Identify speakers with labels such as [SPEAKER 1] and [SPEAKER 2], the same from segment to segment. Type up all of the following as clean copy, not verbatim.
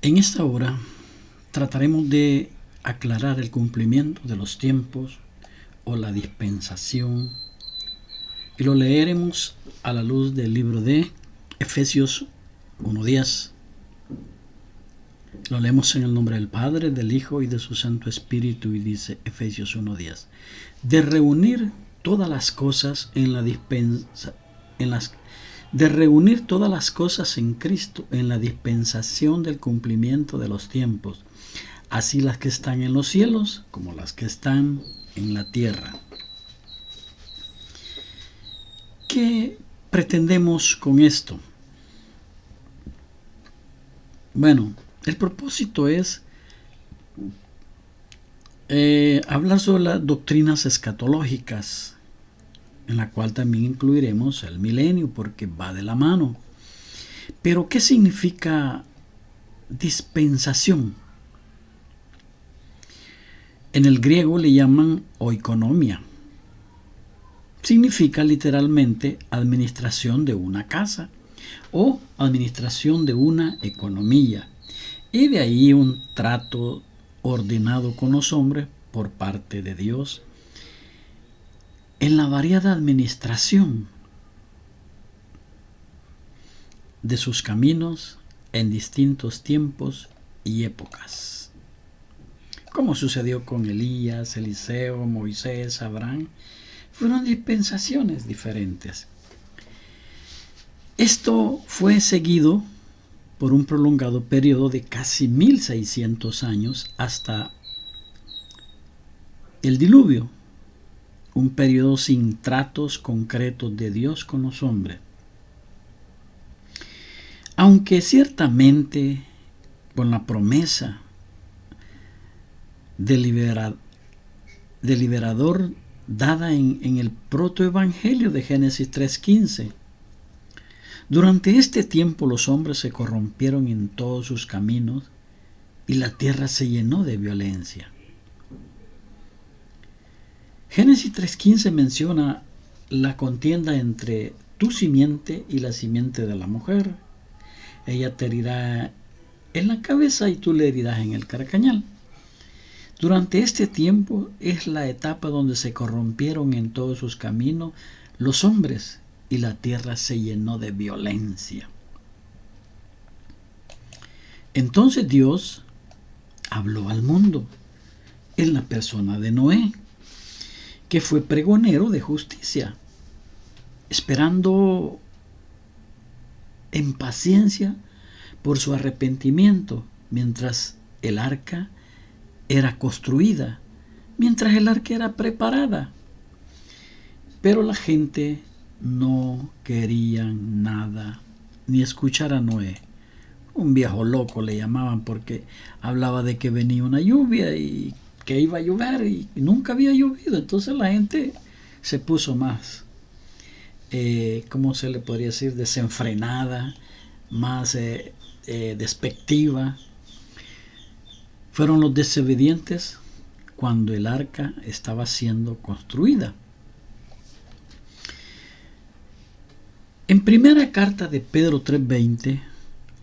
[SPEAKER 1] En esta hora trataremos de aclarar el cumplimiento de los tiempos o la dispensación y lo leeremos a la luz del libro de Efesios 1:10. Lo leemos en el nombre del Padre, del Hijo y de su Santo Espíritu, y dice Efesios 1:10: de reunir todas las cosas en Cristo, en la dispensación del cumplimiento de los tiempos, así las que están en los cielos como las que están en la tierra. ¿Qué pretendemos con esto? Bueno, el propósito es hablar sobre las doctrinas escatológicas, en la cual también incluiremos el milenio, porque va de la mano. Pero, ¿qué significa dispensación? En el griego le llaman oikonomia. Significa literalmente administración de una casa o administración de una economía, y de ahí un trato ordenado con los hombres por parte de Dios en la variada administración de sus caminos en distintos tiempos y épocas, como sucedió con Elías, Eliseo, Moisés, Abraham. Fueron dispensaciones diferentes. Esto fue seguido por un prolongado periodo de casi 1600 años hasta el diluvio, un periodo sin tratos concretos de Dios con los hombres. Aunque ciertamente con la promesa del liberador dada en el protoevangelio de Génesis 3:15, durante este tiempo los hombres se corrompieron en todos sus caminos y la tierra se llenó de violencia. Génesis 3:15 menciona la contienda entre tu simiente y la simiente de la mujer. Ella te herirá en la cabeza y tú le herirás en el carcañal. Durante este tiempo es la etapa donde se corrompieron en todos sus caminos los hombres y la tierra se llenó de violencia. Entonces Dios habló al mundo en la persona de Noé, que fue pregonero de justicia, esperando en paciencia por su arrepentimiento mientras el arca era construida, mientras el arca era preparada. Pero la gente no quería nada, ni escuchar a Noé. Un viejo loco le llamaban, porque hablaba de que venía una lluvia y que iba a llover y nunca había llovido. Entonces la gente se puso más, ¿cómo se le podría decir?, desenfrenada, más despectiva. Fueron los desobedientes cuando el arca estaba siendo construida. En primera carta de Pedro 3:20,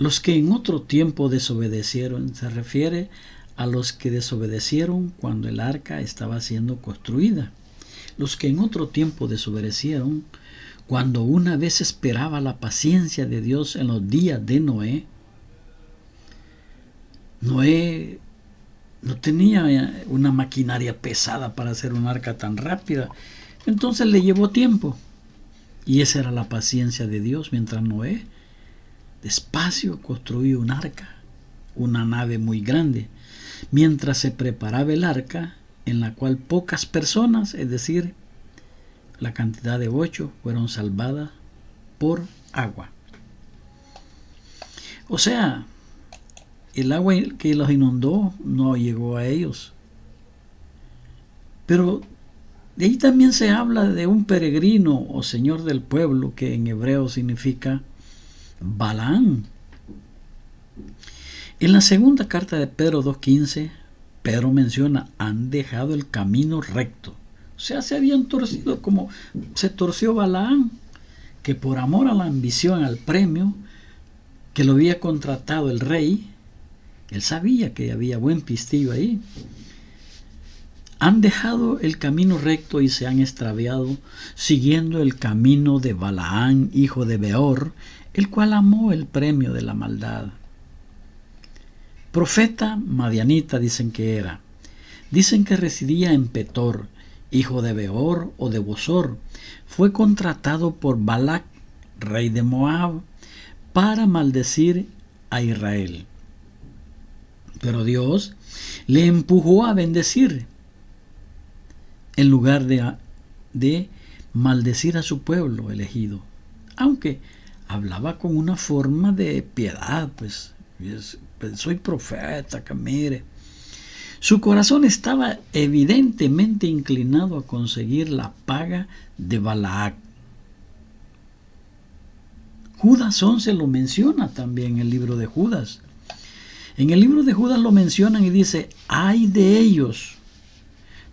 [SPEAKER 1] los que en otro tiempo desobedecieron, se refiere a los que desobedecieron cuando el arca estaba siendo construida. Los que en otro tiempo desobedecieron cuando una vez esperaba la paciencia de Dios en los días de Noé. Noé no tenía una maquinaria pesada para hacer un arca tan rápida, entonces le llevó tiempo. Y esa era la paciencia de Dios, mientras Noé despacio construía un arca, una nave muy grande, mientras se preparaba el arca, en la cual pocas personas, es decir, la cantidad de 8, fueron salvadas por agua. O sea, el agua que los inundó no llegó a ellos. Pero de ahí también se habla de un peregrino o señor del pueblo, que en hebreo significa Balaam. En la segunda carta de Pedro 2:15, Pedro menciona: han dejado el camino recto. O sea, se habían torcido como se torció Balaam, que por amor a la ambición, al premio que lo había contratado el rey, Él sabía que había buen pistillo ahí. Han dejado el camino recto y se han extraviado, siguiendo el camino de Balaán, hijo de Beor, el cual amó el premio de la maldad. Profeta madianita dicen que era. Dicen que residía en Petor, hijo de Beor o de Bosor. Fue contratado por Balac, rey de Moab, para maldecir a Israel. Pero Dios le empujó a bendecir en lugar de maldecir a su pueblo elegido, aunque hablaba con una forma de piedad, pues soy profeta, que mire. Su corazón estaba evidentemente inclinado a conseguir la paga de Balac. Judas 11 lo menciona también en el libro de Judas. En el libro de Judas lo mencionan y dice: ay de ellos,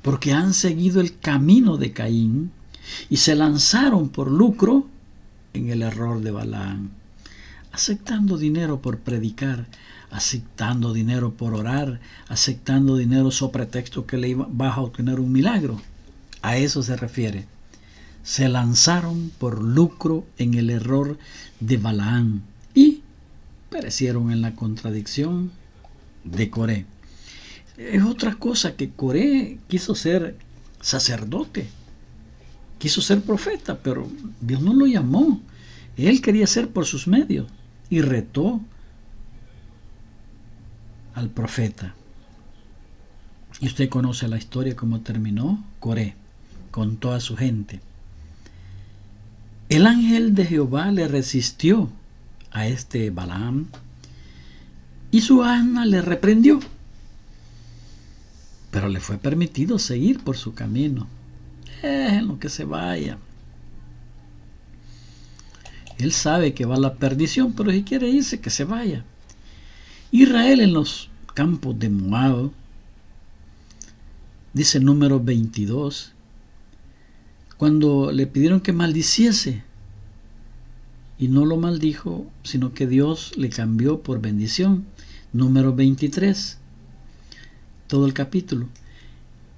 [SPEAKER 1] porque han seguido el camino de Caín y se lanzaron por lucro en el error de Balaam, aceptando dinero por predicar, aceptando dinero por orar, aceptando dinero sobre pretexto que le vas a obtener un milagro. A eso se refiere. Se lanzaron por lucro en el error de Balaam y perecieron en la contradicción de Coré. Es otra cosa que Coré quiso ser sacerdote, quiso ser profeta, pero Dios no lo llamó. Él quería ser por sus medios y retó al profeta. Y usted conoce la historia, cómo terminó Coré con toda su gente. El ángel de Jehová le resistió a este Balaam y su asna le reprendió, pero le fue permitido seguir por su camino. En lo que se vaya. Él sabe que va a la perdición, pero si quiere irse, que se vaya. Israel en los campos de Moab, dice Números 22, cuando le pidieron que maldiciese, y no lo maldijo, sino que Dios le cambió por bendición. Números 23, todo el capítulo.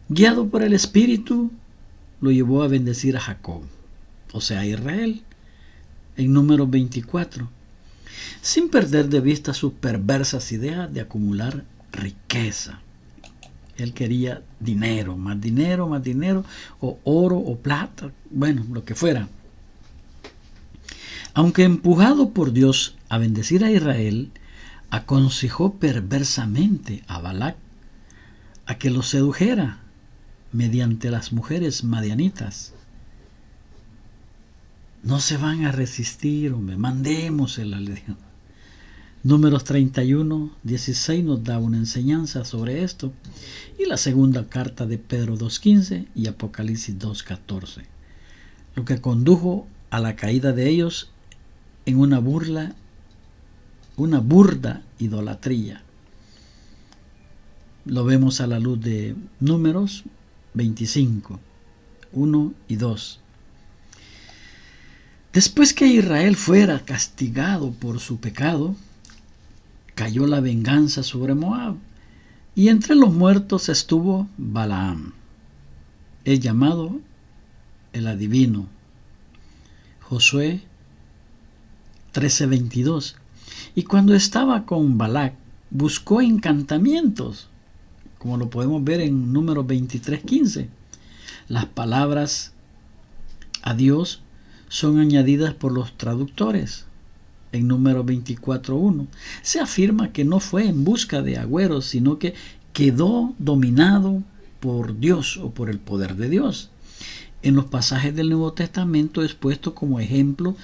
[SPEAKER 1] Guiado por el Espíritu, lo llevó a bendecir a Jacob, o sea, a Israel, en Números 24, sin perder de vista sus perversas ideas de acumular riqueza. Él quería dinero, más dinero, o oro o plata, bueno, lo que fuera. Aunque empujado por Dios a bendecir a Israel, aconsejó perversamente a Balac a que lo sedujera mediante las mujeres madianitas. No se van a resistir, hombre, mandémosela, le dijo. Números 31, 16 nos da una enseñanza sobre esto, y la segunda carta de Pedro 2.15 y Apocalipsis 2.14, lo que condujo a la caída de ellos en una burda idolatría. Lo vemos a la luz de Números 25, 1 y 2. Después que Israel fuera castigado por su pecado, cayó la venganza sobre Moab, y entre los muertos estuvo Balaam, el llamado el adivino. Josué 13:22. Y cuando estaba con Balac, buscó encantamientos, como lo podemos ver en Números 23:15. Las palabras a Dios son añadidas por los traductores. En Números 24:1 se afirma que no fue en busca de agüeros, sino que quedó dominado por Dios o por el poder de Dios. En los pasajes del Nuevo Testamento es puesto como ejemplo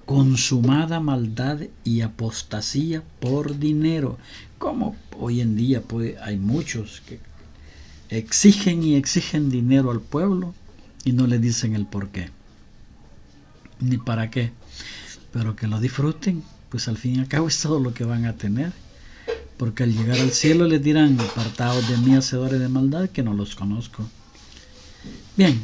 [SPEAKER 1] consumada maldad y apostasía por dinero, como hoy en día pues, hay muchos que exigen dinero al pueblo y no le dicen el por qué ni para qué, pero que lo disfruten, pues al fin y al cabo es todo lo que van a tener, porque al llegar al cielo les dirán: apartados de mí, hacedores de maldad, que no los conozco. Bien,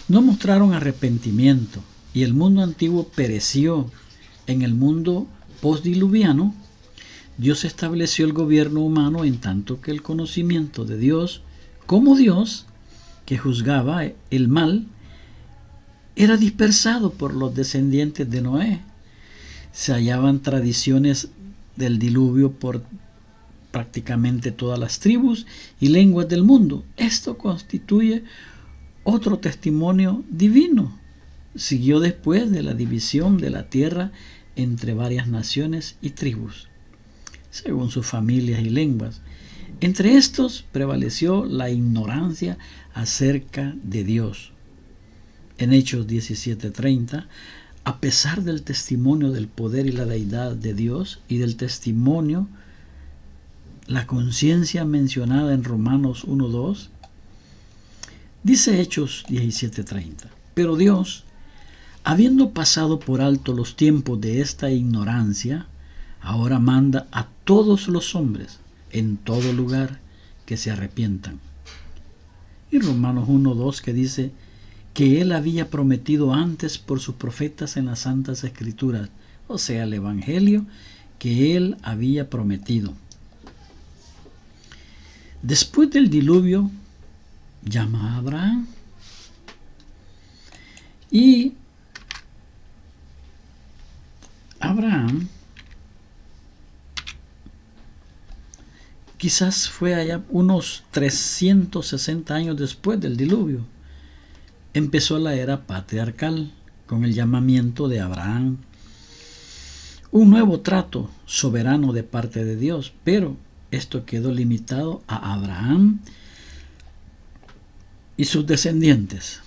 [SPEAKER 1] no mostraron arrepentimiento y el mundo antiguo pereció. En el mundo postdiluviano, Dios estableció el gobierno humano en tanto que el conocimiento de Dios, como Dios, que juzgaba el mal, era dispersado por los descendientes de Noé. Se hallaban tradiciones del diluvio por prácticamente todas las tribus y lenguas del mundo. Esto constituye otro testimonio divino. Siguió después de la división de la tierra entre varias naciones y tribus, según sus familias y lenguas. Entre estos prevaleció la ignorancia acerca de Dios. En Hechos 17:30, a pesar del testimonio del poder y la deidad de Dios y del testimonio, la conciencia mencionada en Romanos 1:2, dice Hechos 17:30, pero Dios, habiendo pasado por alto los tiempos de esta ignorancia, ahora manda a todos los hombres en todo lugar que se arrepientan. Y Romanos 1:2 que dice que Él había prometido antes por sus profetas en las Santas Escrituras, o sea, el Evangelio que Él había prometido. Después del diluvio, llama a Abraham y Abraham quizás fue allá unos 360 años después del diluvio. Empezó la era patriarcal con el llamamiento de Abraham. Un nuevo trato soberano de parte de Dios, pero esto quedó limitado a Abraham y sus descendientes.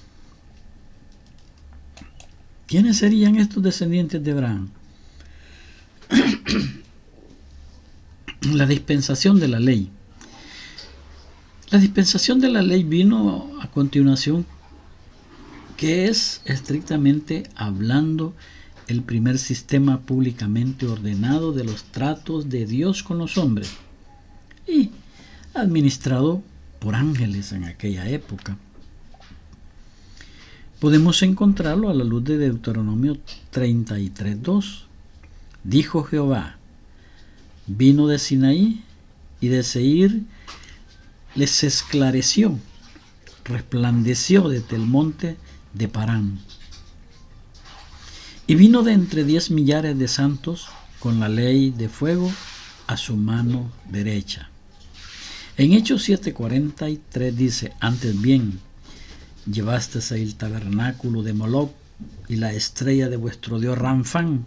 [SPEAKER 1] ¿Quiénes serían estos descendientes de Abraham? La dispensación de la ley. La dispensación de la ley vino a continuación, que es estrictamente hablando el primer sistema públicamente ordenado de los tratos de Dios con los hombres y administrado por ángeles en aquella época. Podemos encontrarlo a la luz de Deuteronomio 33:2. Dijo Jehová: vino de Sinaí y de Seir les esclareció, resplandeció desde el monte de Parán. Y vino de entre 10 millares de santos con la ley de fuego a su mano derecha. En Hechos 7:43 dice: antes bien, llevasteis el tabernáculo de Moloc y la estrella de vuestro dios Ramfán,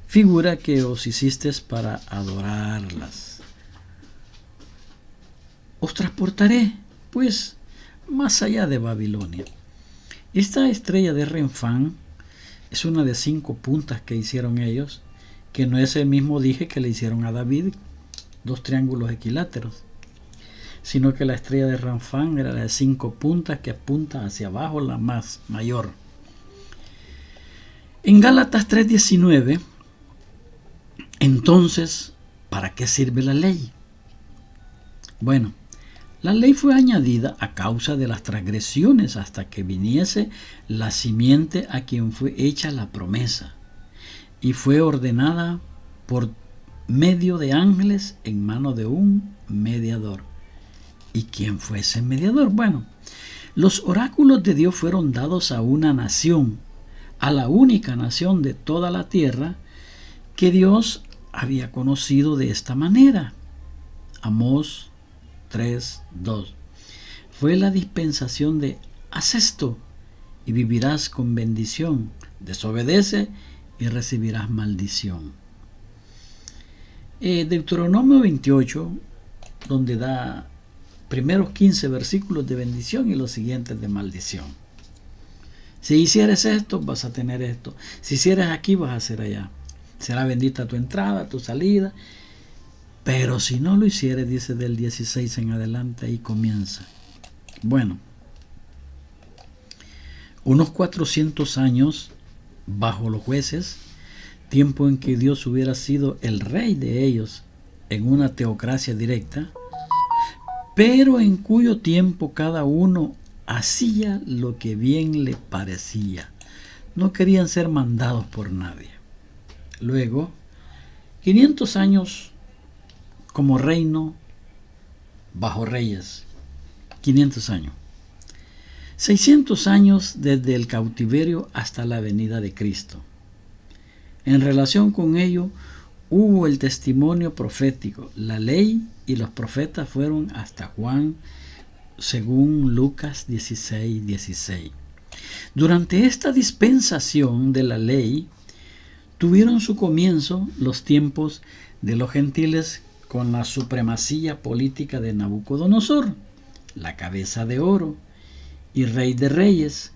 [SPEAKER 1] figura que os hicisteis para adorarlas. Os transportaré, pues, más allá de Babilonia. Esta estrella de Renfán es una de 5 puntas que hicieron ellos, que no es el mismo dije que le hicieron a David, 2 triángulos equiláteros, sino que la estrella de Renfán era la de 5 puntas que apunta hacia abajo, la más mayor. En Gálatas 3:19, entonces, ¿para qué sirve la ley? Bueno, la ley fue añadida a causa de las transgresiones hasta que viniese la simiente a quien fue hecha la promesa, y fue ordenada por medio de ángeles en mano de un mediador. ¿Y quién fue ese mediador? Bueno, los oráculos de Dios fueron dados a una nación, a la única nación de toda la tierra que Dios había conocido de esta manera. Amós 3:2. Fue la dispensación de: haz esto y vivirás con bendición, desobedece y recibirás maldición. Deuteronomio 28, donde da primeros 15 versículos de bendición y los siguientes de maldición. Si hicieres esto, vas a tener esto. Si hicieres aquí, vas a hacer allá. Será bendita tu entrada, tu salida. Pero si no lo hicieres, dice del 16 en adelante, ahí comienza. Bueno, unos 400 años bajo los jueces, tiempo en que Dios hubiera sido el rey de ellos en una teocracia directa, pero en cuyo tiempo cada uno hacía lo que bien le parecía. No querían ser mandados por nadie. Luego, 500 años como reino bajo reyes. 500 años. 600 años desde el cautiverio hasta la venida de Cristo. En relación con ello, hubo el testimonio profético. La ley y los profetas fueron hasta Juan, según Lucas 16:16. Durante esta dispensación de la ley, tuvieron su comienzo los tiempos de los gentiles con la supremacía política de Nabucodonosor, la cabeza de oro y rey de reyes.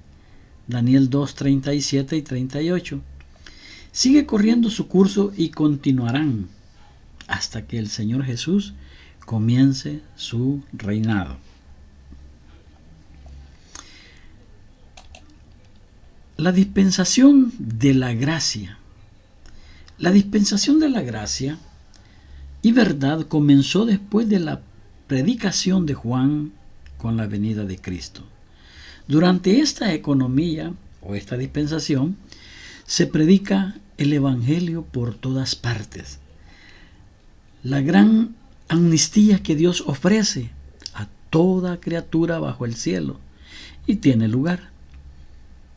[SPEAKER 1] Daniel 2:37 y 38. Sigue corriendo su curso y continuarán hasta que el Señor Jesús comience su reinado. La dispensación de la gracia. La dispensación de la gracia y verdad comenzó después de la predicación de Juan con la venida de Cristo. Durante esta economía o esta dispensación se predica el Evangelio por todas partes. La gran amnistía que Dios ofrece a toda criatura bajo el cielo, y tiene lugar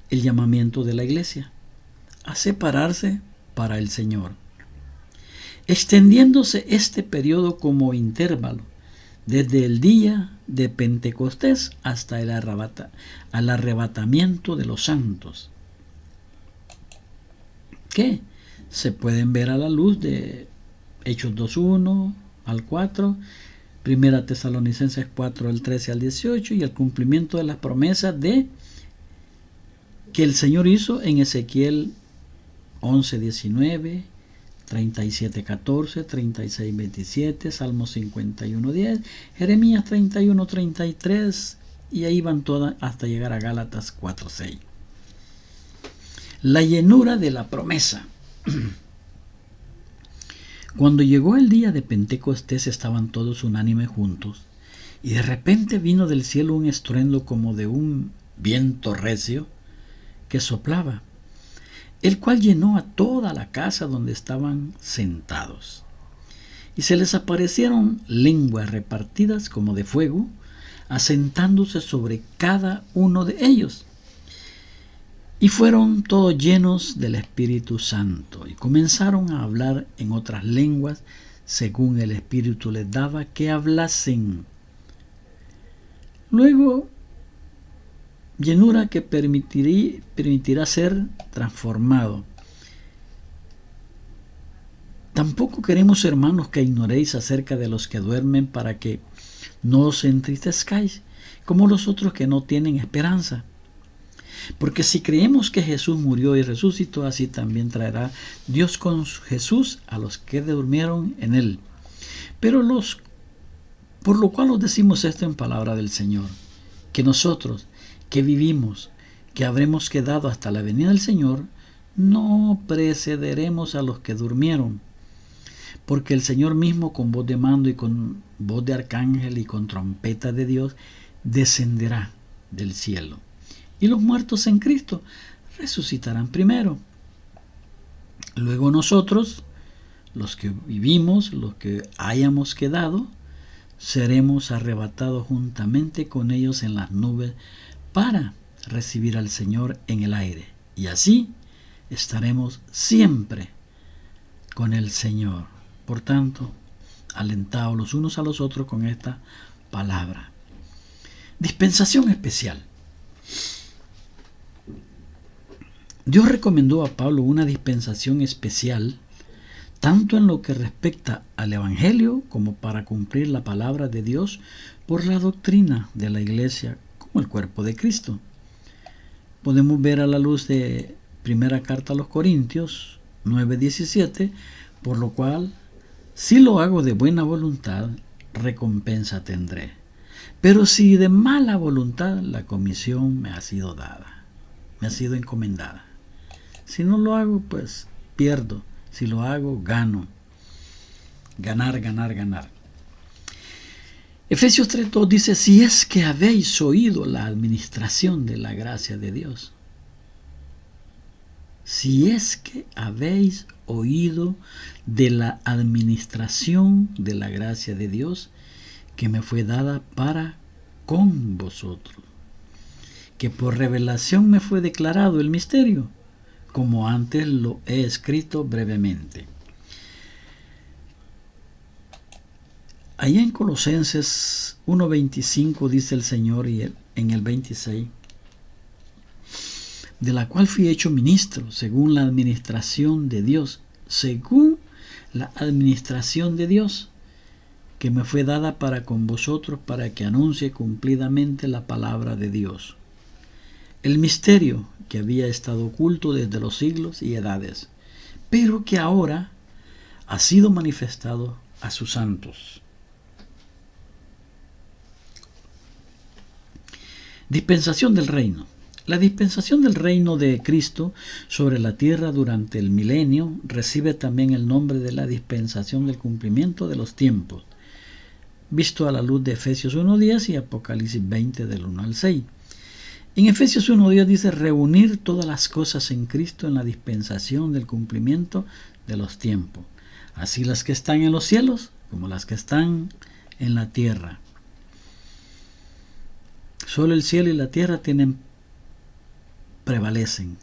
[SPEAKER 1] el llamamiento de la iglesia a separarse para el Señor, extendiéndose este periodo como intervalo desde el día de Pentecostés hasta el arrebatamiento de los santos, que se pueden ver a la luz de Hechos 2:1 al 4, Primera Tesalonicenses 4 al 13 al 18, y el cumplimiento de las promesas que el Señor hizo en Ezequiel 11:19, 37:14, 36:27, Salmos 51:10, Jeremías 31:33, y ahí van todas hasta llegar a Gálatas 4:6. La llenura de la promesa. Cuando llegó el día de Pentecostés, estaban todos unánimes juntos, y de repente vino del cielo un estruendo como de un viento recio que soplaba, el cual llenó a toda la casa donde estaban sentados. Y se les aparecieron lenguas repartidas como de fuego, asentándose sobre cada uno de ellos. Y fueron todos llenos del Espíritu Santo, y comenzaron a hablar en otras lenguas, según el Espíritu les daba que hablasen. Luego, llenura que permitirá ser transformado. Tampoco queremos, hermanos, que ignoréis acerca de los que duermen, para que no os entristezcáis, como los otros que no tienen esperanza. Porque si creemos que Jesús murió y resucitó, así también traerá Dios con Jesús a los que durmieron en él. Por lo cual os decimos esto en palabra del Señor, que nosotros, que vivimos, que habremos quedado hasta la venida del Señor, no precederemos a los que durmieron. Porque el Señor mismo, con voz de mando y con voz de arcángel y con trompeta de Dios, descenderá del cielo. Y los muertos en Cristo resucitarán primero. Luego nosotros, los que vivimos, los que hayamos quedado, seremos arrebatados juntamente con ellos en las nubes para recibir al Señor en el aire. Y así estaremos siempre con el Señor. Por tanto, alentados los unos a los otros con esta palabra. Dispensación especial. Dios recomendó a Pablo una dispensación especial, tanto en lo que respecta al Evangelio como para cumplir la palabra de Dios por la doctrina de la Iglesia como el cuerpo de Cristo. Podemos ver a la luz de Primera Carta a los Corintios 9:17, por lo cual, si lo hago de buena voluntad, recompensa tendré. Pero si de mala voluntad, la comisión me ha sido dada, me ha sido encomendada. Si no lo hago, pues pierdo. Si lo hago, gano. Ganar, ganar, ganar. Efesios 3:2 dice: si es que habéis oído la administración de la gracia de Dios. Si es que habéis oído de la administración de la gracia de Dios que me fue dada para con vosotros, que por revelación me fue declarado el misterio, como antes lo he escrito brevemente. Allá en Colosenses 1:25 dice el Señor, y en el 26, de la cual fui hecho ministro según la administración de Dios, según la administración de Dios, que me fue dada para con vosotros, para que anuncie cumplidamente la palabra de Dios, el misterio que había estado oculto desde los siglos y edades, pero que ahora ha sido manifestado a sus santos. Dispensación del reino. La dispensación del reino de Cristo sobre la tierra durante el milenio recibe también el nombre de la dispensación del cumplimiento de los tiempos, visto a la luz de Efesios 1:10 y Apocalipsis 20 del 1 al 6. En Efesios 1:10 dice reunir todas las cosas en Cristo en la dispensación del cumplimiento de los tiempos, así las que están en los cielos como las que están en la tierra. Solo el cielo y la tierra prevalecen.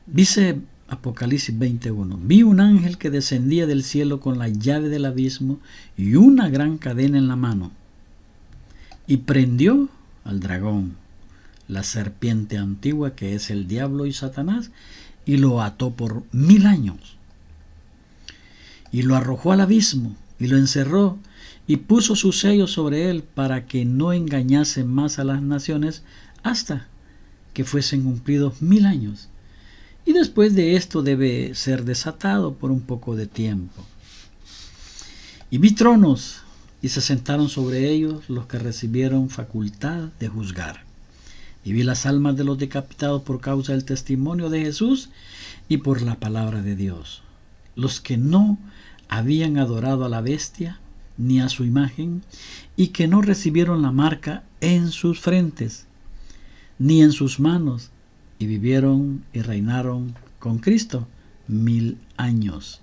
[SPEAKER 1] Dice Apocalipsis 21, vi un ángel que descendía del cielo con la llave del abismo y una gran cadena en la mano, y prendió al dragón, la serpiente antigua que es el diablo y Satanás, y lo ató por 1000 años, y lo arrojó al abismo, y lo encerró, y puso su sello sobre él para que no engañase más a las naciones hasta que fuesen cumplidos 1000 años. Y después de esto debe ser desatado por un poco de tiempo. Y vi tronos, y se sentaron sobre ellos los que recibieron facultad de juzgar. Y vi las almas de los decapitados por causa del testimonio de Jesús y por la palabra de Dios, los que no habían adorado a la bestia ni a su imagen, y que no recibieron la marca en sus frentes ni en sus manos, y vivieron y reinaron con Cristo 1000 años.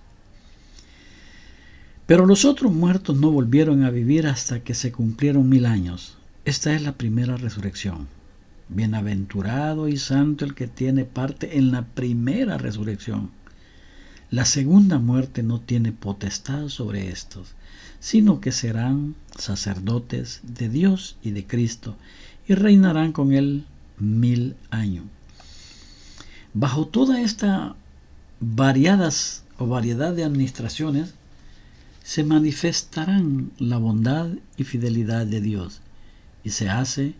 [SPEAKER 1] Pero los otros muertos no volvieron a vivir hasta que se cumplieron 1000 años. Esta es la primera resurrección. Bienaventurado y santo el que tiene parte en la primera resurrección. La segunda muerte no tiene potestad sobre estos, sino que serán sacerdotes de Dios y de Cristo, y reinarán con él 1000 años. Bajo toda esta variedad de administraciones se manifestarán la bondad y fidelidad de Dios, y se hace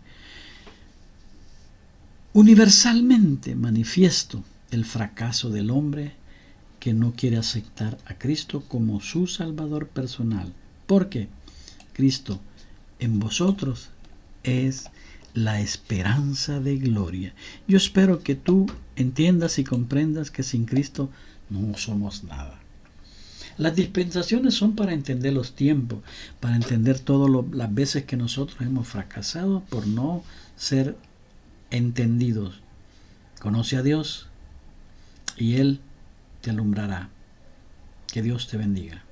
[SPEAKER 1] universalmente manifiesto el fracaso del hombre que no quiere aceptar a Cristo como su Salvador personal, porque Cristo en vosotros es la esperanza de gloria. Yo espero que tú entiendas y comprendas que sin Cristo no somos nada. Las dispensaciones son para entender los tiempos, para entender todas las veces que nosotros hemos fracasado por no ser entendidos. Conoce a Dios y Él te alumbrará. Que Dios te bendiga.